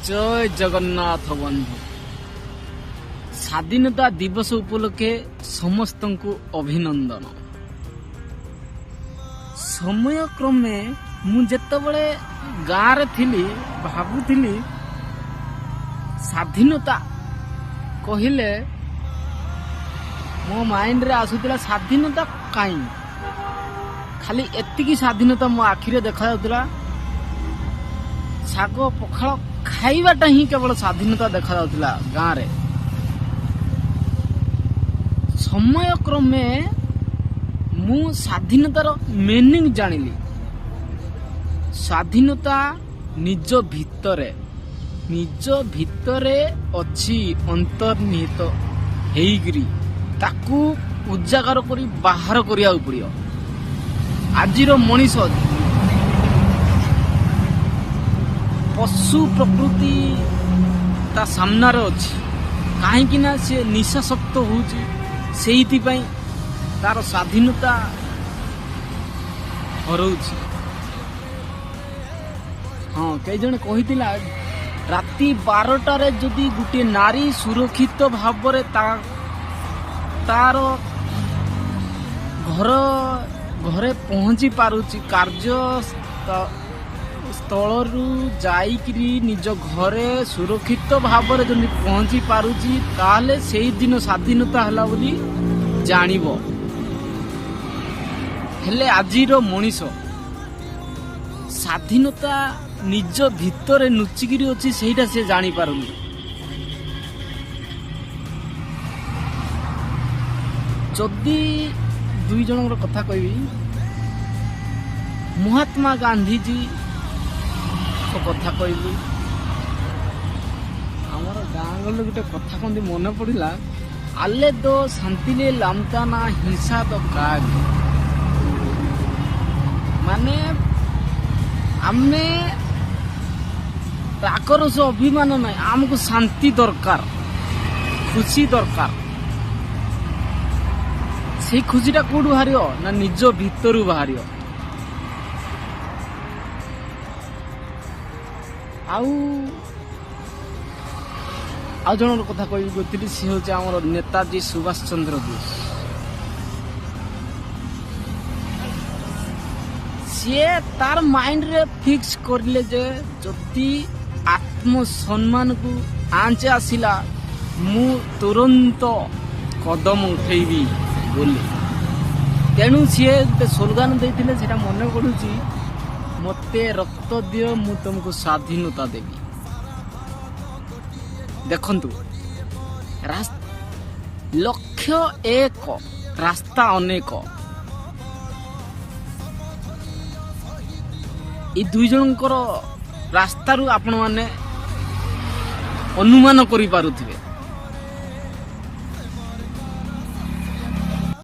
जय जगन्नाथ बंधु स्वाधीनता दिवस उपलक्षे समस्त को अभिनंदन। समय क्रमे मुझे गाँव थी भावुली स्वाधीनता कहले मो माइंड रे आसुला स्वाधीनता कहीं खाली एतिकी स्वाधीनता मो आखिरे देखा जाउतला शाग पखाल खाइबाटा ही केवल स्वाधीनता देखा जाउतला गाँव रे। समय क्रमे मु स्वाधीनतार मीनिंग जानिली। स्वाधीनता निज भितरे अच्छी अंतर्निहित हेइगिरी ताकू उजागर करी बाहर करिया पड़ियो। आजिर मनीष पशु प्रकृति ता सामना रे अछि काहेकि ना से निशाशक्त होउची सेहिति पई तार स्वाधीनता हरउची। हाँ कई जन कहितिला राति 12टा रे जदि गुटे नारी सुरक्षित भाव रे तार घरे पहुंची पारुची कार्य स्थलरू जाइकरी निज घरे सुरक्षित भाव रे जदि पहुंची पारुची ताले सेही दिन स्वाधीनता हला बोली जानिबो। हेले आजिर मनीष स्वाधीनता निज भितरे नुचिकिरी अछि सेहीटा से जानि पारुनी। जदि दुई जनर कथा कहबी महात्मा गांधी जी तो कथा कहबी आमर गाँ गले गोटे कथा कहते मन पड़ा आले दो शांतिले लामता ना हिंसा तो काग माने आमे रागरस अभिमान ना आमको शांति दरकार खुशी दरकार। से खुशीटा कौटू बाहर ना निज भितरू बाहर। आउ जन कथा कह सी हूँ आम नेताजी सुभाष चंद्र बोस। सी तार माइंड रे फिक्स करले जे जदि आत्मसम्मान को आंच आसिला मु तुरंत कदम उठेबी बोली। तेणु सी गोटे स्लोगान देते से मन पड़ुची मते रक्त दियो मु तुमको स्वाधीनता देवी। देखंतु लक्ष्य एक रास्ता अनेक। ये दुई जनकर रास्तारू आपण माने अनुमान करि पारुथिबे।